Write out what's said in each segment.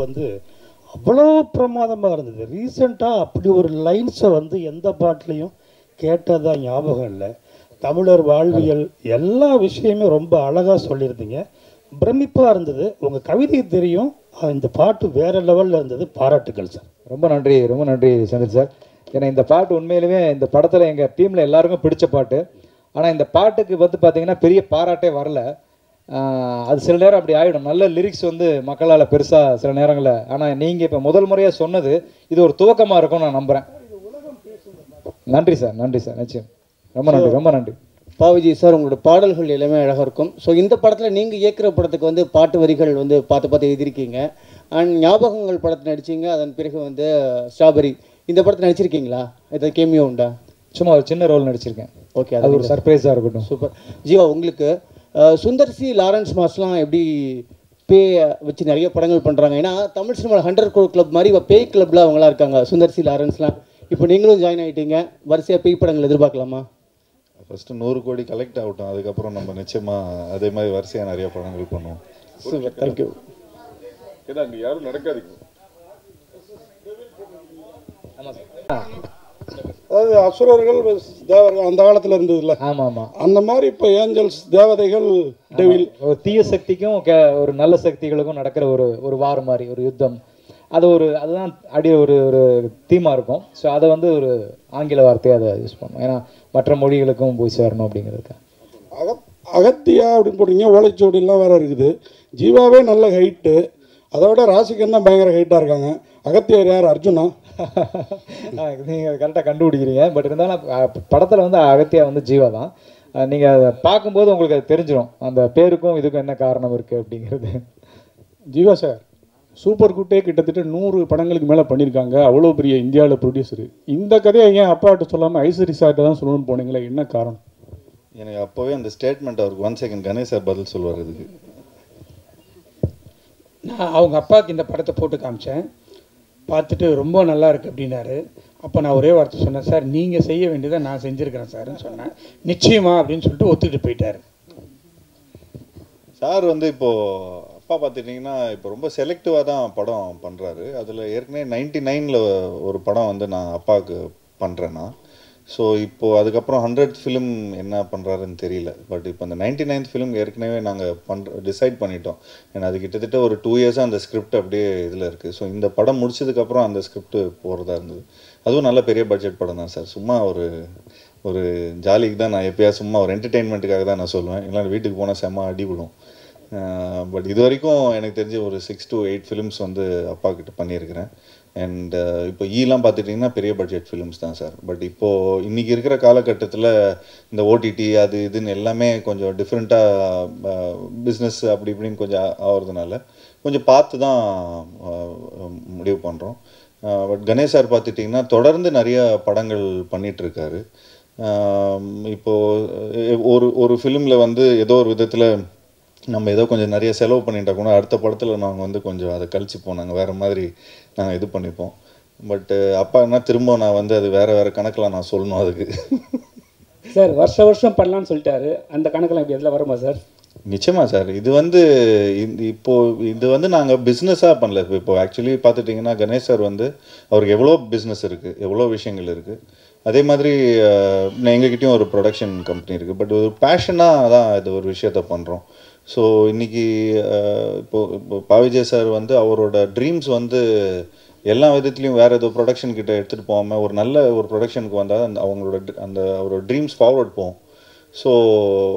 வந்து அவ்வளோ பிரமாதமாக இருந்தது. ரீசெண்டாக அப்படி ஒரு லைன்ஸை வந்து எந்த பாட்டுலேயும் கேட்டதாக ஞாபகம் இல்லை. தமிழர் வாழ்வியல் எல்லா விஷயமே ரொம்ப அழகாக சொல்லியிருந்தீங்க. பிரமிப்பாக இருந்தது. உங்கள் கவிதை தெரியும், இந்த பாட்டு வேறு லெவலில் இருந்தது. பாராட்டுக்கள் சார். ரொம்ப நன்றி சந்திர சார். ஏன்னா இந்த பாட்டு உண்மையிலுமே இந்த படத்தில் எங்கள் டீமில் எல்லாருக்கும் பிடிச்ச பாட்டு. ஆனால் இந்த பாட்டுக்கு வந்து பார்த்திங்கன்னா பெரிய பாராட்டே வரல. அது சில நேரம் அப்படி ஆகிடும். நல்ல லிரிக்ஸ் வந்து மக்களால் பெருசாக சில நேரங்களில். ஆனால் நீங்கள் இப்போ முதல் முறையாக சொன்னது இது ஒரு துவக்கமாக இருக்கும்னு நான் நம்புகிறேன். நன்றி சார், நிச்சயம். ரொம்ப நன்றி பாவிஜி சார். உங்களோட பாடல்கள் எல்லாமே அழகாக இருக்கும். ஸோ இந்த படத்தில் நீங்கள் இயக்குற படத்துக்கு வந்து பாட்டு வரிகள் வந்து பார்த்து எழுதியிருக்கீங்க. அண்ட் ஞாபகங்கள் படத்தில் நடிச்சிங்க. அதன் பிறகு வந்து ஸ்ட்ராபெரி இந்த படத்தில் நடிச்சிருக்கீங்களா? இது கேமியோ உண்டா? சும்மா ஒரு சின்ன ரோல் நடிச்சிருக்கேன். ஓகே, அது ஒரு சர்ப்ரைஸாக இருக்கட்டும். சூப்பர். ஜீவா, உங்களுக்கு சுந்தர் சி லாரன்ஸ் மாஸ்லாம் எப்படி பேய் வச்சு நிறைய படங்கள் பண்ணுறாங்க. ஏன்னா தமிழ் சினிமாவில் 100 crore கிளப் மாதிரி இப்போ பேய் கிளப்பில் அவங்களாம் இருக்காங்க, சுந்தர் சி லாரன்ஸ்லாம். இப்போ நீங்களும் ஜாயின் ஆகிட்டீங்க. வரிசையாக பேய் படங்கள் எதிர்பார்க்கலாமா? ஃபஸ்ட்டு 100 கோடி கலெக்ட் ஆகட்டும், அதுக்கப்புறம் நம்ம நிச்சயமாக அதே மாதிரி வரிசையாக நிறைய படங்கள் பண்ணுவோம். Super, thank you. ஏன்னா அங்கே யாரும் நடக்காதீங்க. அதாவது அசுரர்கள் தேவர்கள் அந்த காலத்தில் இருந்ததுல. ஆமாம். அந்த மாதிரி இப்போ ஏஞ்சல்ஸ் தேவதைகள் டெவில். ஒரு தீய சக்திக்கும் ஒரு நல்ல சக்திகளுக்கும் நடக்கிற ஒரு வார் மாதிரி ஒரு யுத்தம். அதுதான் ஒரு தீமாக இருக்கும். ஸோ அதை வந்து ஒரு ஆங்கில வார்த்தையை அதை யூஸ் பண்ணுவோம். ஏன்னா மற்ற மொழிகளுக்கும் போய் சேரணும் அப்படிங்கிறதுக்கு. அகத்தியா அப்படின்னு போட்டிங்க. ஓலைச்சுவடிலாம் வேறு இருக்குது. ஜீவாவே நல்ல ஹைட்டு. அதோட ராசிகன் தான் பயங்கர ஹைட்டாக இருக்காங்க. அகத்தியார் யார்? அர்ஜுனா? நீங்கள் கரெக்டாக கண்டுபிடிக்கிறீங்க. பட் இருந்தாலும் படத்தில் வந்து அகத்தியா வந்து ஜீவா தான். நீங்கள் அதை பார்க்கும்போது உங்களுக்கு அது தெரிஞ்சிடும் அந்த பேருக்கும் இதுக்கும் என்ன காரணம் இருக்குது அப்படிங்கிறது. ஜீவா சார் சூப்பர் குட்டே கிட்டத்தட்ட 100 படங்களுக்கு மேலே பண்ணியிருக்காங்க. அவ்வளோ பெரிய இந்தியாவில் ப்ரொடியூசரு. இந்த கதையை ஏன் அப்பாட்ட சொல்லாமல் ஐஸ்வரி சார்ட்ட தான் சொல்லணும்னு போனீங்களே, என்ன காரணம்? எனக்கு அப்போவே அந்த ஸ்டேட்மெண்ட் அவருக்கு 1 செகண்ட் கணேஷ் சார் பதில் சொல்லுவார். இதுக்கு நான் அவங்க அப்பாவுக்கு இந்த படத்தை போட்டு காமிச்சேன். பார்த்துட்டு ரொம்ப நல்லா இருக்குது அப்படின்னாரு. அப்போ நான் ஒரே வார்த்தை சொன்னேன், சார் நீங்கள் செய்ய வேண்டியதை நான் செஞ்சுருக்கிறேன் சார்ன்னு சொன்னேன். நிச்சயமா அப்படின்னு சொல்லிட்டு ஒத்துக்கிட்டு போயிட்டார். சார் வந்து இப்போது அப்பா பார்த்துட்டிங்கன்னா இப்போ ரொம்ப செலக்டிவாக தான் படம் பண்ணுறாரு. அதில் ஏற்கனவே 99ல் ஒரு படம் வந்து நான் அப்பாவுக்கு பண்ணுறேன்னா. ஸோ இப்போது அதுக்கப்புறம் 100th ஃபிலிம் என்ன பண்ணுறாருன்னு தெரியல. பட் இப்போ அந்த 99th ஃபிலிம் ஏற்கனவே நாங்கள் டிசைட் பண்ணிட்டோம். ஏன்னா அது கிட்டத்தட்ட ஒரு 2 இயர்ஸாக அந்த ஸ்கிரிப்ட் அப்படியே இதில் இருக்குது. ஸோ இந்த படம் முடிச்சதுக்கப்புறம் அந்த ஸ்கிரிப்ட் போகிறதா இருந்தது. அதுவும் நல்ல பெரிய பட்ஜெட் படம் தான் சார். சும்மா ஒரு ஜாலிக்கு தான் நான் எப்போயா சும்மா ஒரு என்டர்டெயின்மெண்ட்டுக்காக தான் நான் சொல்லுவேன். இல்லைன்னா வீட்டுக்கு போனால் செம்ம அடிவிடும். பட் இது வரைக்கும் எனக்கு தெரிஞ்ச ஒரு 6 to 8 ஃபிலிம்ஸ் வந்து அப்பா கிட்ட பண்ணியிருக்கிறேன். அண்ட் இப்போ ஈலாம் பார்த்துட்டிங்கன்னா பெரிய பட்ஜெட் ஃபிலிம்ஸ் தான் சார். பட் இப்போது இன்றைக்கி இருக்கிற காலகட்டத்தில் இந்த ஓடிடி அது இதுன்னு எல்லாமே கொஞ்சம் டிஃப்ரெண்ட்டாக பிஸ்னஸ் அப்படி இப்படின்னு கொஞ்சம் ஆகிறதுனால கொஞ்சம் பார்த்து தான் முடிவு பண்ணுறோம். பட் கணேஷ் சார் பார்த்துட்டிங்கன்னா தொடர்ந்து நிறைய படங்கள் பண்ணிகிட்ருக்காரு. இப்போது ஒரு ஃபிலிமில் வந்து ஏதோ ஒரு விதத்தில் நம்ம ஏதோ கொஞ்சம் நிறைய செலவு பண்ணிட்டா கூட அடுத்த படத்தில் நாங்கள் வந்து கொஞ்சம் அதை கழிச்சுப்போம். நாங்கள் வேறு மாதிரி நாங்கள் இது பண்ணிப்போம். பட்டு அப்பா என்ன திரும்ப நான் வந்து அது வேறு கணக்கில் நான் சொல்லணும் அதுக்கு. சார் வருஷம் பண்ணலான்னு சொல்லிட்டாரு. அந்த கணக்கெல்லாம் இப்படி எதில் வருமா சார்? நிச்சயமாக சார். இது வந்து இது வந்து நாங்கள் பிஸ்னஸாக பண்ணல. இப்போ ஆக்சுவலி பார்த்துட்டிங்கன்னா கணேஷ் சார் வந்து அவருக்கு எவ்வளோ பிஸ்னஸ் இருக்குது, எவ்வளோ விஷயங்கள் இருக்குது. அதே மாதிரி எங்ககிட்டயும் ஒரு ப்ரொடக்ஷன் கம்பெனி இருக்குது. பட் ஒரு பேஷனாக தான் இது ஒரு விஷயத்த பண்ணுறோம். ஸோ இன்றைக்கி இப்போ பாவிஜய் சார் வந்து அவரோட ட்ரீம்ஸ் வந்து எல்லா விதத்துலேயும் வேறு ஏதோ ப்ரொடக்ஷன் கிட்ட எடுத்துகிட்டு போகாமல் ஒரு நல்ல ஒரு ப்ரொடக்ஷனுக்கு வந்தால் அவரோட ட்ரீம்ஸ் ஃபார்வர்ட் போகும். ஸோ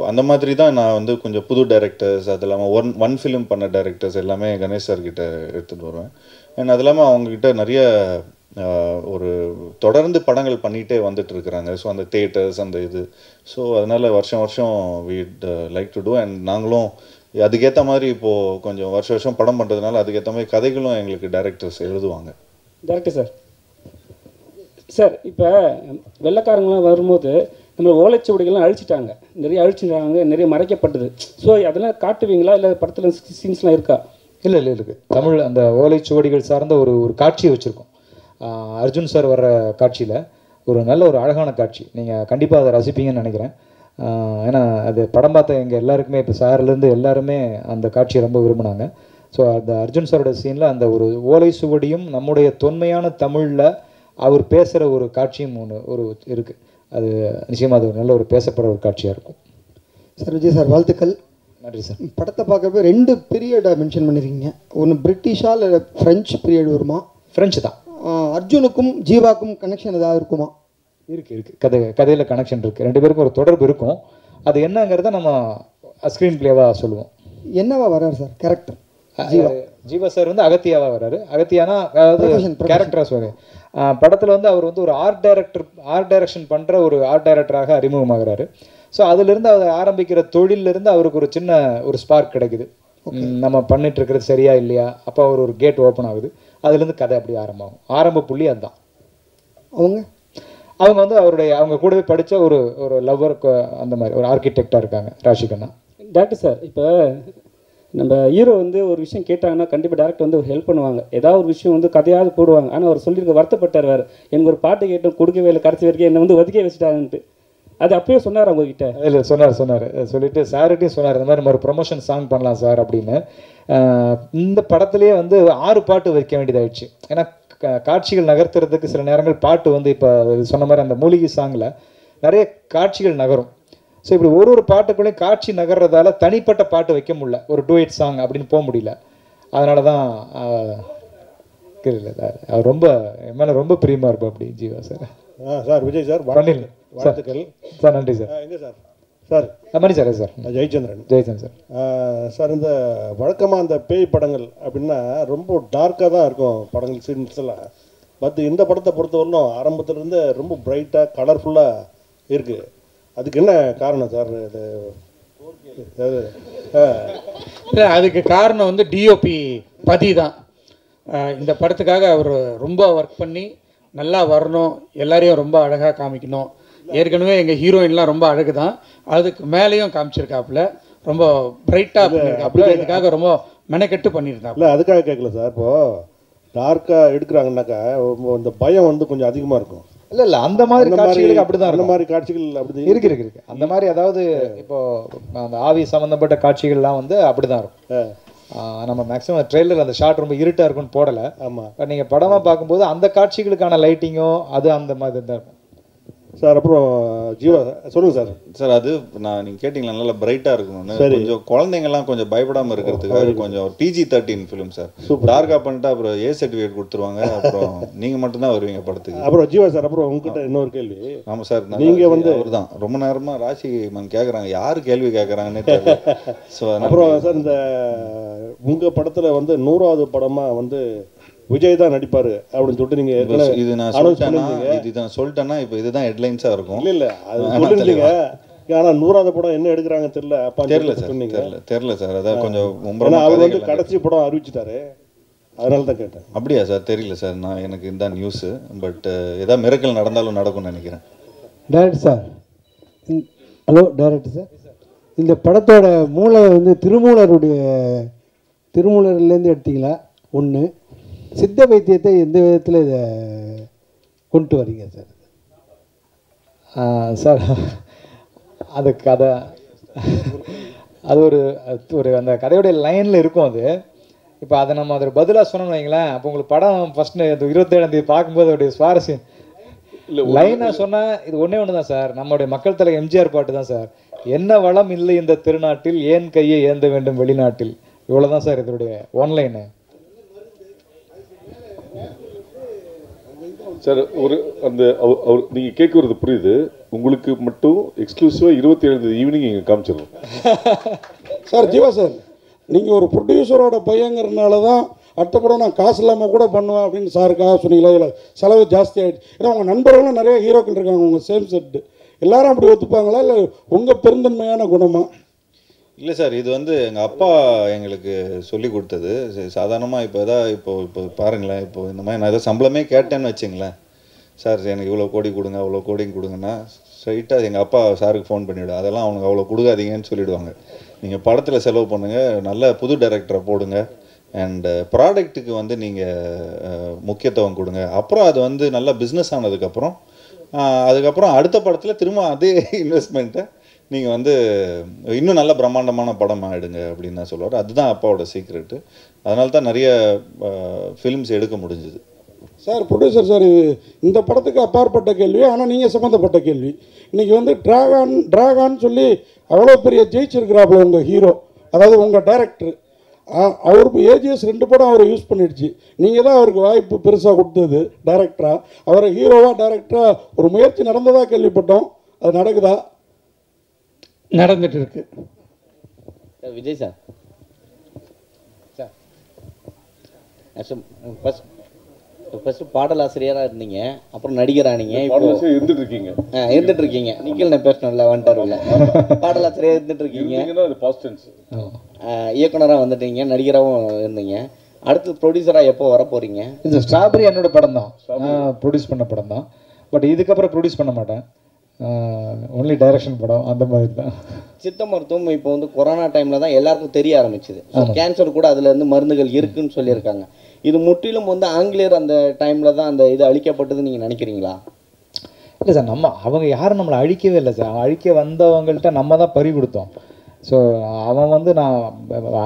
அந்த மாதிரி தான் நான் வந்து கொஞ்சம் புது டைரக்டர்ஸ், அது இல்லாமல் ஒன் ஃபிலிம் பண்ண டைரக்டர்ஸ் எல்லாமே கணேஷ் சார்கிட்ட எடுத்துகிட்டு வருவேன். அண்ட் அது இல்லாமல் அவங்கக்கிட்ட நிறைய ஒரு தொடர்ந்து படங்கள் பண்ணிகிட்டே வந்துட்டுருக்குறாங்க. ஸோ அந்த தியேட்டர்ஸ் அந்த இது. ஸோ அதனால் வருஷம் வீட் லைக் டு டூ. அண்ட் நாங்களும் அதுக்கேற்ற மாதிரி இப்போது கொஞ்சம் வருஷம் படம் பண்ணுறதுனால அதுக்கேற்ற மாதிரி கதைகளும் எங்களுக்கு டைரக்டர்ஸ் எழுதுவாங்க. டேரக்டர் சார் சார் இப்போ வெள்ளைக்காரங்களாம் வரும்போது நம்ம ஓலைச்சுவடிகள்லாம் அழிச்சிட்டாங்க, நிறைய மறைக்கப்பட்டது. ஸோ அதெல்லாம் காட்டுவீங்களா, இல்லை படத்தில் சீன்ஸ்லாம் இருக்கா? இல்லை இருக்குது. தமிழ் அந்த ஓலைச்சுவடிகள் சார்ந்த ஒரு காட்சியை வச்சுருக்கோம். அர்ஜுன் சார் வர்ற காட்சியில் நல்ல ஒரு அழகான காட்சி. நீங்கள் கண்டிப்பாக அதை ரசிப்பீங்கன்னு நினைக்கிறேன். ஏன்னா அது படம் பார்த்த எங்கள் எல்லாருக்குமே இப்போ சார்லேருந்து எல்லாருமே அந்த காட்சியை ரொம்ப விரும்பினாங்க. ஸோ அந்த அர்ஜுன் சாரோட சீனில் அந்த ஒரு ஓலை சுவடியும் நம்முடைய தொன்மையான தமிழில் அவர் பேசுகிற ஒரு காட்சியும் ஒரு இருக்குது. அது நிச்சயமாக அது ஒரு நல்ல ஒரு பேசப்படுற ஒரு காட்சியாக இருக்கும். சார் விஜய் சார் வாழ்த்துக்கள். நன்றி சார். படத்தை பார்க்கறப்ப 2 பீரியடை மென்ஷன் பண்ணியிருக்கீங்க. ஒன்று பிரிட்டிஷா இல்லை ஃப்ரெஞ்சு பீரியட் வருமா? ஃப்ரெஞ்சு தான். அர்ஜுனுக்கும் ஜீவாக்கும் கனெக்ஷன் ஏதாவது இருக்குமா? இருக்குது. கதையில் கனெக்ஷன் இருக்குது. 2 பேருக்கும் ஒரு தொடர்பு இருக்கும். அது என்னங்கிறத நம்ம ஸ்க்ரீன் பிளேவாக சொல்லுவோம். என்னவா வர்றாரு சார் கேரக்டர்? ஜீவா சார் வந்து அகத்தியாவாக வர்றாரு. அகத்தியானா அதாவது கேரக்டராக சொல்லுவாங்க. படத்தில் வந்து அவர் வந்து ஒரு ஆர்ட் டைரக்ஷன் பண்ணுற ஒரு ஆர்ட் டைரக்டராக அறிமுகமாகிறாரு. ஸோ அதிலிருந்து அவர் ஆரம்பிக்கிற தொழிலிருந்து அவருக்கு ஒரு சின்ன ஒரு ஸ்பார்க் கிடைக்குது. நம்ம பண்ணிட்டு இருக்கிறது சரியா இல்லையா, அப்போ அவர் ஒரு கேட் ஓப்பன் ஆகுது. அதுலேருந்து கதை அப்படி ஆரம்பம். ஆரம்ப புள்ளி அதுதான். அவங்க வந்து அவங்க கூடவே படித்த ஒரு லவ்வர், அந்த மாதிரி ஒரு ஆர்கிடெக்டாக இருக்காங்க ராஷிகண்ணா. டாக்டர் சார், இப்போ நம்ம ஹீரோ வந்து ஒரு விஷயம் கேட்டாங்கன்னா கண்டிப்பாக டேரக்டர் வந்து ஹெல்ப் பண்ணுவாங்க. ஏதாவது ஒரு விஷயம் வந்து கதையாவது போடுவாங்க. ஆனால் அவர் சொல்லியிருக்க வருத்தப்பட்டார் வேறு, எனக்கு ஒரு பாட்டு கேட்டோம் கொடுக்கவே இல்லை, கடைசி வரைக்கும் என்னை வந்து ஒதுக்கே வச்சுட்டாங்கன்ட்டு. அது அப்பயே சொன்னார் அவங்ககிட்ட? இல்லை சொன்னார். சொல்லிட்டு சார்கிட்டையும் சொன்னார், இந்த மாதிரி ஒரு ப்ரொமோஷன் சாங் பண்ணலாம் சார் அப்படின்னு. இந்த படத்துலேயே வந்து 6 பாட்டு வைக்க வேண்டியதாகிடுச்சு. ஏன்னா காட்சிகள் நகர்த்துறதுக்கு சில நேரங்கள் பாட்டு வந்து இப்போ சொன்ன மாதிரி அந்த மூலிகை சாங்கில் நிறைய காட்சிகள் நகரும். ஸோ இப்படி ஒரு பாட்டுக்குள்ளேயும் காட்சி நகர்றதால தனிப்பட்ட பாட்டு வைக்க முடியல, ஒரு டூயட் சாங் அப்படின்னு போக முடியல. அதனால தான் அவர் ரொம்ப என் மேலே ரொம்ப பிரியமாக இருப்பா அப்படி Jeeva sir. Sir Vijay sir வாழ்த்துக்கள் சார். நன்றி சார். எங்கே sir? Sir Mani sir. Sir Jayachandran sir. Sir இந்த வழக்கமாக அந்த பேய் படங்கள் அப்படின்னா ரொம்ப டார்க்காக தான் இருக்கும் படங்கள், சீன்ஸ் எல்லாம். பட் இந்த படத்தை பொறுத்தவரையிலும் ஆரம்பத்துலேருந்து ரொம்ப பிரைட்டாக கலர்ஃபுல்லாக இருக்குது. அதுக்கு என்ன காரணம் சார்? இல்லை, அதுக்கு காரணம் வந்து டிஓபி பதி தான். இந்த படத்துக்காக அவர் ரொம்ப ஒர்க் பண்ணி நல்லா வரணும், எல்லாரையும் ரொம்ப அழகாக காமிக்கணும். ஏற்கனவே எங்கள் ஹீரோயின்லாம் ரொம்ப அழகு தான், அதுக்கு மேலேயும் காமிச்சிருக்காப்புல, ரொம்ப பிரைட்டாக பண்ணியிருக்காப்புல. இதுக்காக ரொம்ப மெனக்கெட்டு பண்ணியிருந்தாப்புல. இல்லை அதுக்காக கேட்கல சார். இப்போது டார்க்காக எடுக்கிறாங்கன்னாக்கா இந்த பயம் வந்து கொஞ்சம் அதிகமாக இருக்கும். இல்லை அந்த மாதிரி காட்சிகளுக்கு அப்படிதான். அந்த மாதிரி காட்சிகள் அப்படி இருக்கு. அந்த மாதிரி அதாவது இப்போ அந்த ஆவி சம்மந்தப்பட்ட காட்சிகள்லாம் வந்து அப்படிதான் இருக்கும். நம்ம மேக்ஸிமம் ட்ரெய்லர் அந்த ஷாட் ரொம்ப இருட்டாக இருக்குன்னு போடலை. ஆமாம். நீங்கள் படமாக பார்க்கும்போது அந்த காட்சிகளுக்கான லைட்டிங்கோ அது அந்த மாதிரி தான் இருக்கும் சார். அப்புறம் ஜீவா சொல்லுங்கள் சார். சார் அது நீங்கள் கேட்டிங்களா நல்லா பிரைட்டாக இருக்கணும்னு. கொஞ்சம் குழந்தைங்கள்லாம் கொஞ்சம் பயப்படாமல் இருக்கிறதுக்காக கொஞ்சம் ஒரு PG-13 ஃபிலிம் சார். டார்க்காக பண்ணிட்டு அப்புறம் A சர்டிஃபிகேட் கொடுத்துருவாங்க. அப்புறம் நீங்கள் மட்டும்தான் வருவீங்க படத்துக்கு. அப்புறம் ஜீவா சார், அப்புறம் உங்ககிட்ட இன்னொரு கேள்வி. ஆமாம் சார், நீங்கள் வந்து அவர் தான் ரொம்ப நேரமாக ராசி மேம் கேட்குறாங்க, யார் கேள்வி கேட்குறாங்கன்னே தெரியல. ஸோ அப்புறம் சார் இந்த உங்கள் படத்தில் வந்து 100வது படமாக வந்து விஜய் தான் நடிப்பாரு அப்படின்னு சொல்லிட்டு நீங்க இது நான் சொல்லிட்டேன்னா இதுதான் சொல்லிட்டேன்னா இப்போ இதுதான் ஹெட்லைன்ஸாக இருக்கும். இல்லை அது சொல்லிருந்தீங்க. ஆனால் 100வது படம் என்ன எடுக்கிறாங்க தெரியல. அப்பா தெரியல சார். தெரியல சார். அதான் கொஞ்சம் அவர் வந்து கடைசி படம் அறிவிச்சிட்டாரு, அதனால தான் கேட்டேன். அப்படியா சார்? தெரியல சார். நான் எனக்கு இந்த நியூஸு. பட் ஏதாவது மிரக்கல் நடந்தாலும் நடக்கும்னு நினைக்கிறேன். Director sir. Hello director sir. இந்த படத்தோட மூளை வந்து திருமூலர்லேருந்து எடுத்தீங்களா? ஒன்று. சித்த வைத்தியத்தை எந்த விதத்தில் இதை கொண்டு வரீங்க சார்? சார் அது கதை அது ஒரு அந்த கதையோடைய லைனில் இருக்கும். அது இப்போ அதை நம்ம அதில் பதிலாக சொன்னோம்னு வைங்களேன், அப்போ உங்களுக்கு படம் ஃபஸ்ட்டு 27ஆம் தேதி பார்க்கும்போது அவருடைய சுவாரஸ்யம் லைனாக சொன்னால் இது ஒன்று தான் சார். நம்மளுடைய மக்கள் தலை எம்ஜிஆர் பாட்டு தான் சார். என்ன வளம் இல்லை இந்த திருநாட்டில், ஏன் கையை ஏந்த வேண்டும் வெளிநாட்டில். இவ்வளோ தான் சார் இதனுடைய ஒன்லைனு. சார் ஒரு அந்த அவர் நீங்கள் கேட்குறது புரியுது. உங்களுக்கு மட்டும் எக்ஸ்க்ளூசிவாக 27 ஈவினிங் இங்கே காமிச்சிடணும் சார். ஜீவா சார், நீங்கள் ஒரு ப்ரொடியூசரோட பையங்கிறதுனால தான் அடுத்த படம் நான் காசு இல்லாமல் கூட பண்ணுவேன் அப்படின்னு சாருக்காக சொன்னீங்களா? இல்லை செலவு ஜாஸ்தி ஆகிடுச்சு. ஏன்னா உங்கள் நண்பர்களும் நிறைய ஹீரோக்கள் இருக்காங்க உங்கள் சேம் செட்டு. எல்லாரும் அப்படி ஒத்துப்பாங்களா, இல்லை உங்கள் பெருந்தன்மையான குணமா? இல்லை சார், இது வந்து எங்கள் அப்பா எங்களுக்கு சொல்லி கொடுத்தது. சாதாரணமாக இப்போ பாருங்களேன், இப்போ இந்த மாதிரி நான் ஏதோ சம்பளமே கேட்டேன்னு வச்சுங்களேன், சார் எனக்கு இவ்வளோ கோடி கொடுங்க அவ்வளோ கோடி கொடுங்கன்னா ஸ்ட்ரைட்டாக எங்கள் அப்பா சாருக்கு ஃபோன் பண்ணிவிடும். அதெல்லாம் அவனுக்கு அவ்வளோ கொடுக்காதீங்கன்னு சொல்லிவிடுவாங்க. நீங்கள் படத்தில் செலவு பண்ணுங்கள், நல்ல புது டைரக்டரை போடுங்க, அண்டு ப்ராடக்ட்டுக்கு வந்து நீங்கள் முக்கியத்துவம் கொடுங்க. அப்புறம் அது வந்து நல்லா பிஸ்னஸ் ஆனதுக்கப்புறம் அதுக்கப்புறம் அடுத்த படத்தில் திரும்ப அதே இன்வெஸ்ட்மெண்ட்டை நீங்கள் வந்து இன்னும் நல்ல பிரம்மாண்டமான படமாக எடுங்க அப்படின்னு தான் சொல்லுவார். அதுதான் அப்பாவோட சீக்ரெட்டு. அதனால தான் நிறைய ஃபிலிம்ஸ் எடுக்க முடிஞ்சுது. சார் ப்ரொடியூசர் சார், இது இந்த படத்துக்கு அப்பாற்பட்ட கேள்வி, ஆனால் நீங்கள் சம்மந்தப்பட்ட கேள்வி. இன்றைக்கி வந்து ட்ராகான்னு சொல்லி அவ்வளோ பெரிய ஜெயிச்சிருக்கிறாப்புல உங்கள் ஹீரோ, அதாவது உங்கள் டைரக்டர். அவருக்கு ஏஜிஎஸ் 2 படம் அவரை யூஸ் பண்ணிடுச்சு. நீங்கள் தான் அவருக்கு வாய்ப்பு பெருசாக கொடுத்தது டைரக்டராக. அவரை ஹீரோவாக டைரக்டராக ஒரு முயற்சி நடந்ததாக கேள்விப்பட்டோம். அது நடக்குதா? நடந்துட்டு இருக்கு. விஜய் சார் ஃபர்ஸ்ட் பாடலாசிரியராக இருந்தீங்க, அப்புறம் நடிகரானீங்க, இருந்துட்டு இருக்கீங்க. இருந்துட்டு இருக்கீங்க. நீங்கள் நான் பேசணும்ல வந்துட்டாருல, பாடலாசிரியர் இருந்துட்டு இருக்கீங்க, இயக்குனராக வந்துட்டீங்க, நடிகராகவும் இருந்தீங்க. அடுத்து ப்ரொடியூசராக எப்போ வர போகிறீங்க? இந்த ஸ்ட்ராபெரி என்னோட படம் தான், நான் ப்ரொடியூஸ் பண்ண படம் தான். பட் இதுக்கப்புறம் ப்ரொடியூஸ் பண்ண மாட்டேன், ஒன்லி டைரக்ஷன் படம் அந்த மாதிரி தான். சித்த மருத்துவம் இப்போ வந்து கொரோனா டைமில் தான் எல்லாருக்கும் தெரிய ஆரம்பிச்சுது. கேன்சர் கூட அதுலேருந்து மருந்துகள் இருக்குன்னு சொல்லியிருக்காங்க. இது முற்றிலும் வந்து ஆங்கிலேயர் அந்த டைமில் தான் அந்த இது அழிக்கப்பட்டதுன்னு நீங்கள் நினைக்கிறீங்களா? இல்லை சார், அவங்க யாரும் நம்மளை அழிக்கவே இல்லை சார். அழிக்க வந்தவங்கள்ட்ட நம்ம தான் பறி கொடுத்தோம். ஸோ அவன் வந்து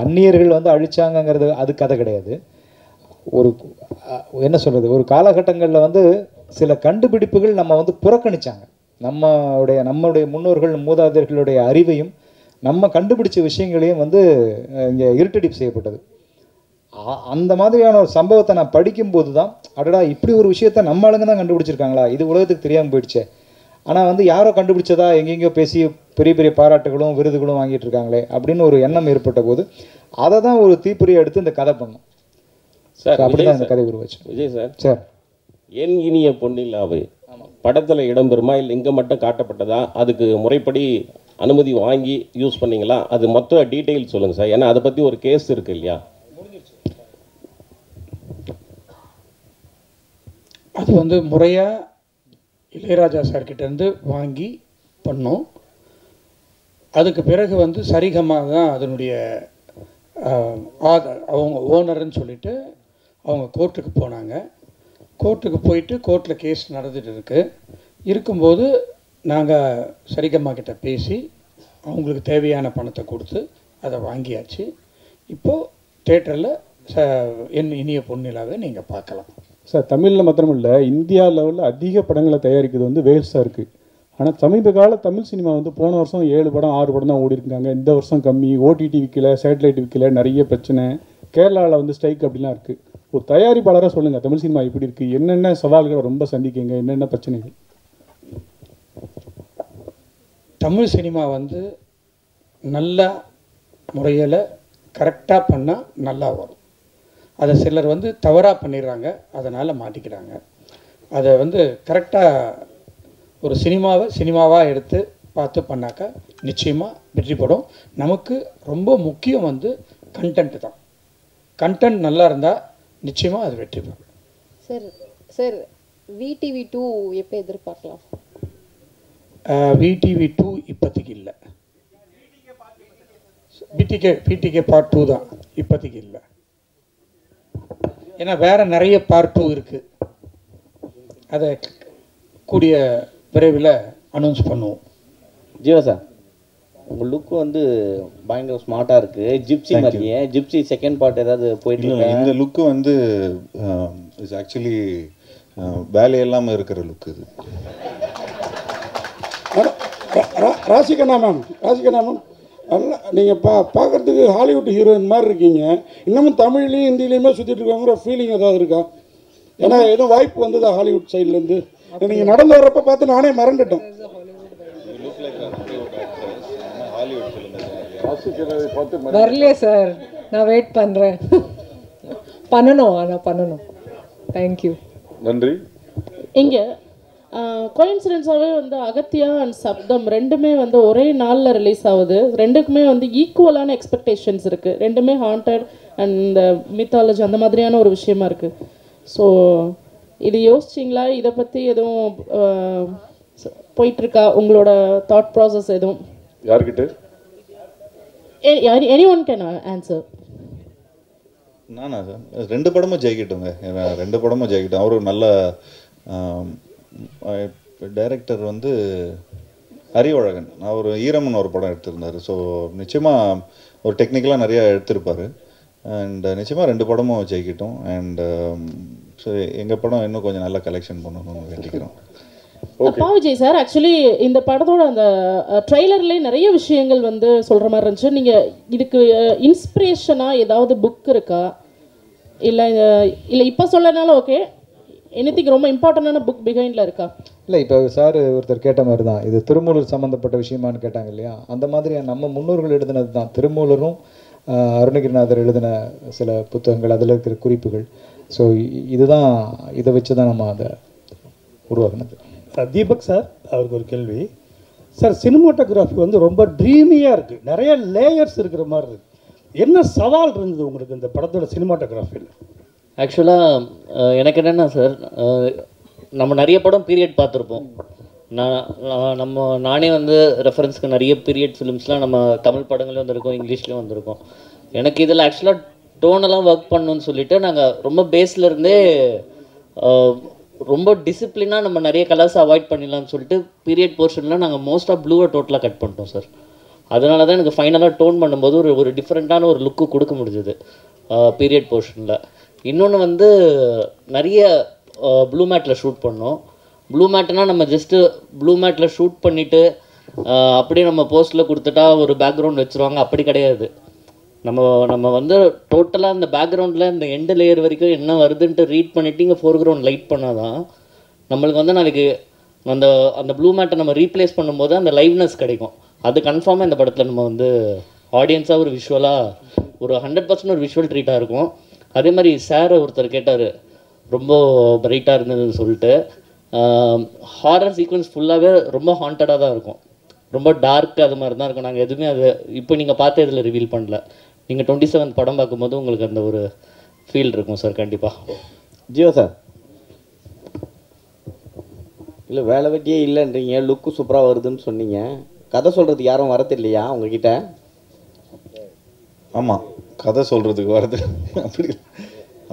அந்நியர்கள் வந்து அழிச்சாங்கங்கிறது அது கதை கிடையாது. ஒரு என்ன சொல்கிறது, ஒரு காலகட்டங்களில் வந்து சில கண்டுபிடிப்புகள் நம்ம வந்து புறக்கணிச்சாங்க. நம்மளுடைய முன்னோர்கள் மூதாதையர்களுடைய அறிவையும் நம்ம கண்டுபிடிச்ச விஷயங்களையும் வந்து இங்கே இருட்டடிப்பு செய்யப்பட்டது. அந்த மாதிரியான ஒரு சம்பவத்தை நான் படிக்கும்போது தான், அடடா இப்படி ஒரு விஷயத்த நம்ம ஆளுங்க தான் கண்டுபிடிச்சிருக்காங்களா, இது உலகத்துக்கு தெரியாமல் போயிடுச்சு. ஆனால் வந்து யாரோ கண்டுபிடிச்சதா எங்கெங்கேயோ பேசி பெரிய பெரிய பாராட்டுகளும் விருதுகளும் வாங்கிட்டு இருக்காங்களே அப்படின்னு ஒரு எண்ணம் ஏற்பட்ட போது அதை தான் ஒரு தீப்பொறியை எடுத்து இந்த கதை பண்ணோம் சார். அப்படி தான் இந்த கதை உருவாச்சு. விஜய் சார், சார் என் இனிய பொன்னிலாவை படத்தில் இடம்பெறுமா இல்லை இங்கே மட்டும் காட்டப்பட்டதா? அதுக்கு முறைப்படி அனுமதி வாங்கி யூஸ் பண்ணீங்களா? அது மொத்த டீட்டெயில் சொல்லுங்கள் சார். ஏன்னா அதை பற்றி ஒரு கேஸ் இருக்கு இல்லையா? அது வந்து முறையாக இளையராஜா சார்கிட்டேருந்து வாங்கி பண்ணோம். அதுக்கு பிறகு வந்து சரிகமாக தான் அதனுடைய அவங்க ஓனர்னு சொல்லிட்டு அவங்க கோர்ட்டுக்கு போனாங்க. கோர்ட்டுக்கு போயிட்டு கோர்ட்டில் கேஸ் நடந்துட்டு இருக்கும்போது நாங்கள் சரிகம்மா கிட்ட பேசி அவங்களுக்கு தேவையான பணத்தை கொடுத்து அதை வாங்கியாச்சு. இப்போது தேட்டரில் என் இனிய பொன்னிலாவை நீங்கள் பார்க்கலாம். சார், தமிழில் மாத்திரமில்லை, இந்தியா லெவலில் அதிக படங்களை தயாரிக்கிறது வந்து வேல்ஸாக இருக்குது. ஆனால் சமீப கால தமிழ் சினிமா வந்து போன வருஷம் 7 படம் 6 படம் தான் ஓடி இருக்காங்க. இந்த வருஷம் கம்மி, ஓடிடி விற்கல, சேட்டலைட் விற்கல, நிறைய பிரச்சனை. கேரளாவில் வந்து ஸ்ட்ரைக் அப்படிலாம் இருக்குது. ஒரு தயாரிப்பாளராக சொல்லுங்கள், தமிழ் சினிமா எப்படி இருக்குது, என்னென்ன சவால்களை ரொம்ப சந்திக்கீங்க, என்னென்ன பிரச்சனைகள்? தமிழ் சினிமா வந்து நல்ல முறையில் கரெக்டாக பண்ணால் நல்லா வரும். அதை சிலர் வந்து தவறாக பண்ணிடுறாங்க, அதனால் மாட்டிக்கிறாங்க. அதை வந்து கரெக்டாக ஒரு சினிமாவாக எடுத்து பார்த்து பண்ணாக்கா நிச்சயமாக வெற்றி படும். நமக்கு ரொம்ப முக்கியம் வந்து கண்டென்ட் தான். கண்டென்ட் நல்லா இருந்தால் நிச்சயமாக அது வெற்றி பெறும். சார் VTV 2 எப்போ எதிர்பார்க்கலாம்? VTV 2 இப்போதைக்கு இல்லை. PTK Part 2 தான் இப்போதைக்கு இல்லை. ஏன்னா வேறு நிறைய Part 2 இருக்குது. அதை கூடிய விரைவில் அனௌன்ஸ் பண்ணுவோம். ஜீவா சார், உங்கள் லுக்கு வந்து பயங்கர ஸ்மார்ட்டாக இருக்குது. ஜிப்சி மாதிரியே. ஜிப்சி செகண்ட் பார்ட் ஏதாவது போயிட்டு இல்லை, இந்த லுக்கு வந்து இட்ஸ் ஆக்சுவலி வேலையெல்லாமல் இருக்கிற லுக்கு இது. ராசிகண்ணா மேம் நல்லா நீங்கள் பார்க்குறதுக்கு ஹாலிவுட் ஹீரோயின் மாதிரி இருக்கீங்க. இன்னமும் தமிழ்லேயும் ஹிந்திலையுமே சுற்றிட்டு இருக்காங்கிற ஃபீலிங் ஏதாவது இருக்கா? ஏன்னா எதுவும் வாய்ப்பு வந்ததா ஹாலிவுட் சைட்லேருந்து? நீங்கள் நடந்து வர்றப்ப பார்த்து நானே மறந்துட்டேன். வரலையே சார், நான் வெயிட் பண்ணுறேன். பண்ணணும். தேங்க்யூ. நன்றி. இங்கே கோயின்சிடென்ஸாகவே வந்து அகத்தியா அண்ட் சப்தம் ரெண்டுமே வந்து ஒரே நாளில் ரிலீஸ் ஆகுது. ரெண்டுக்குமே வந்து ஈக்குவலான எக்ஸ்பெக்டேஷன்ஸ் இருக்குது. ரெண்டுமே ஹாண்டட் அண்ட் இந்த மித்தாலஜி அந்த மாதிரியான ஒரு விஷயமா இருக்குது. ஸோ இது யோசிச்சிங்களா? இதை பற்றி எதுவும் போயிட்டுருக்கா உங்களோட தாட் ப்ராசஸ் எதுவும்? யார்கிட்ட? anyone can answer. நானா சார், 2 படமும் ஜெயிக்கட்டுங்க. 2 படமும் ஜெயிக்கட்டும். அவர் நல்ல டைரக்டர் வந்து அறிவழகன் அவர் ஈரம்னு ஒரு படம் எடுத்திருந்தார். ஸோ நிச்சயமாக ஒரு டெக்னிக்கலாக நிறையா எடுத்திருப்பார். அண்ட் நிச்சயமாக 2 படமும் ஜெயிக்கிட்டோம். அண்ட் ஸோ எங்கள் படம் இன்னும் கொஞ்சம் நல்லா கலெக்ஷன் பண்ணணும்னு வேண்டிக்கிறோம். அப்பா விஜய் சார், ஆக்சுவலி இந்த படத்தோட அந்த ட்ரெய்லர்லேயே நிறைய விஷயங்கள் வந்து சொல்கிற மாதிரி இருந்துச்சு. நீங்கள் இதுக்கு இன்ஸ்பிரேஷனாக ஏதாவது புக் இருக்கா? இல்லை இப்போ சொல்லனாலும் ஓகே, எனிதிங் ரொம்ப இம்பார்ட்டண்டான புக் பிஹைண்டில் இருக்கா? இல்லை, இப்போ சார் ஒருத்தர் கேட்ட மாதிரி தான், இது திருமூலர் சம்மந்தப்பட்ட விஷயமானு கேட்டாங்க இல்லையா? அந்த மாதிரி நம்ம முன்னோர்கள் எழுதினது தான். திருமூலரும் அருணகிரிநாதர் எழுதின சில புத்தகங்கள், அதில் இருக்கிற குறிப்புகள். ஸோ இதுதான், இதை வச்சு தான் நம்ம அதை உருவாக்குனது. தீபக் சார், அவருக்கு ஒரு கேள்வி சார். சினிமாட்டோகிராஃபி வந்து ரொம்ப ட்ரீமியாக இருக்குது, நிறைய லேயர்ஸ் இருக்கிற மாதிரி இருக்குது. என்ன சவால் இருந்தது உங்களுக்கு இந்த படத்தோட சினிமாட்டோகிராஃபியில்? ஆக்சுவலாக எனக்கு என்னென்னா சார், நம்ம நிறைய படம் பீரியட் பார்த்துருப்போம். நானே வந்து ரெஃபரன்ஸ்க்கு நிறைய பீரியட் ஃபிலிம்ஸ்லாம் நம்ம தமிழ் படங்களையும் வந்திருக்கோம், இங்கிலீஷ்லேயும் வந்திருக்கோம். எனக்கு இதில் ஆக்சுவலாக டோனெல்லாம் ஒர்க் பண்ணணும்னு சொல்லிட்டு நாங்கள் ரொம்ப பேஸ்லேருந்தே ரொம்ப டிசிப்ளினாக நம்ம நிறைய கலர்ஸ் அவாய்ட் பண்ணிடலாம்னு சொல்லிட்டு பீரியட் போர்ஷனில் நாங்கள் மோஸ்ட் ஆஃப் ப்ளூவை டோட்டலாக கட் பண்ணிட்டோம் சார். அதனால தான் எனக்கு ஃபைனலாக டோன் பண்ணும்போது ஒரு டிஃப்ரெண்ட்டான ஒரு லுக்கு கொடுக்க முடிஞ்சது பீரியட் போர்ஷனில். இன்னொன்று வந்து நிறைய ப்ளூ மேட்டில் ஷூட் பண்ணோம். ப்ளூ மேட்னா நம்ம ஜஸ்ட்டு ப்ளூ மேட்டில் ஷூட் பண்ணிவிட்டு அப்படியே நம்ம போஸ்ட்டில் கொடுத்துட்டா ஒரு பேக்ரவுண்ட் வச்சுருவாங்க, அப்படி கிடையாது. நம்ம வந்து டோட்டலாக அந்த பேக்ரவுண்டில் இந்த எண்டு லேயர் வரைக்கும் என்ன வருதுன்ட்டு ரீட் பண்ணிவிட்டு இங்கே ஃபோர்க்ரவுண்ட் லைட் பண்ணால் தான் நம்மளுக்கு வந்து நாளைக்கு அந்த ப்ளூ மேட்டை நம்ம ரீப்ளேஸ் பண்ணும்போது அந்த லைவ்னஸ் கிடைக்கும். அது கன்ஃபார்மாக இந்த படத்தில் நம்ம வந்து ஆடியன்ஸாக ஒரு விஷுவலாக ஒரு 100% ஒரு விஷுவல் ட்ரீட்டாக இருக்கும். அதே மாதிரி சார் ஒருத்தர் கேட்டார், ரொம்ப பிரைட்டாக இருந்ததுன்னு சொல்லிட்டு. ஹாரர் சீக்வன்ஸ் ஃபுல்லாகவே ரொம்ப ஹாண்டடாக தான் இருக்கும், ரொம்ப டார்க் அது மாதிரி தான் இருக்கும். நாங்கள் எதுவுமே அது இப்போ நீங்கள் பார்த்து இதில் ரிவீல் பண்ணல. நீங்கள் 27 படம் பார்க்கும்போது உங்களுக்கு அந்த ஒரு ஃபீல் இருக்கும் சார் கண்டிப்பாக. ஜியோ சார், இல்லை வேலை வெட்டியே இல்லைன்றீங்க, லுக்கு சூப்பராக வருதுன்னு சொன்னீங்க. கதை சொல்கிறதுக்கு யாரும் வரது இல்லையா உங்ககிட்ட? ஆமாம், கதை சொல்கிறதுக்கு வரது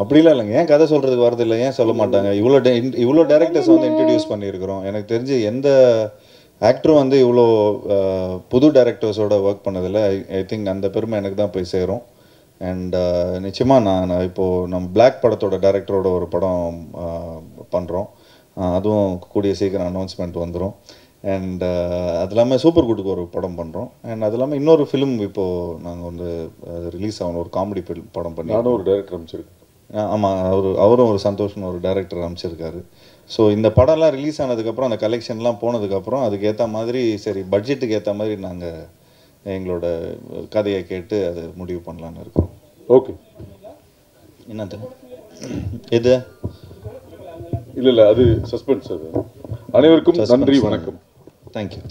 அப்படிலாம் இல்லைங்க. ஏன் கதை சொல்கிறதுக்கு வரது இல்லை, ஏன் சொல்ல மாட்டாங்க? இவ்வளோ டேரக்டர்ஸ் வந்து இன்ட்ரடியூஸ் பண்ணியிருக்கிறோம். எனக்கு தெரிஞ்சு எந்த ஆக்டரும் வந்து இவ்வளோ புது டேரக்டர்ஸோட ஒர்க் பண்ணதில்லை. ஐ திங்க் அந்த பெருமை எனக்கு தான் போய் சேரும். அண்ட் நிச்சயமாக நான் இப்போது நம்ம பிளாக் படத்தோட டேரக்டரோட ஒரு படம் பண்ணுறோம். அதுவும் கூடிய சீக்கிரம் அனௌன்ஸ்மெண்ட் வந்துடும். அண்ட் அது இல்லாமல் சூப்பர் குட்டுக்கு ஒரு படம் பண்ணுறோம். அண்ட் அது இல்லாமல் இன்னொரு ஃபிலிம் இப்போது நாங்கள் வந்து ரிலீஸ் ஆகணும், ஒரு காமெடி ஃபிலிம் படம் பண்ணி. நானும் ஒரு டேரக்டர் அமைச்சிருக்கேன். ஆமாம், அவரும் ஒரு சந்தோஷம்னு ஒரு டைரக்டர் அமைச்சிருக்காரு. ஸோ இந்த படம்லாம் ரிலீஸ் ஆனதுக்கப்புறம், அந்த கலெக்ஷன்லாம் போனதுக்கப்புறம் அதுக்கு ஏற்ற மாதிரி, சரி பட்ஜெட்டுக்கு ஏற்ற மாதிரி நாங்கள் எங்களோட கதையை கேட்டு அதை முடிவு பண்ணலான்னு இருக்கோம். ஓகே, என்னது இது? இல்லை அது சஸ்பென்ஸ். அது அனைவருக்கும் நன்றி, வணக்கம். தேங்க்யூ.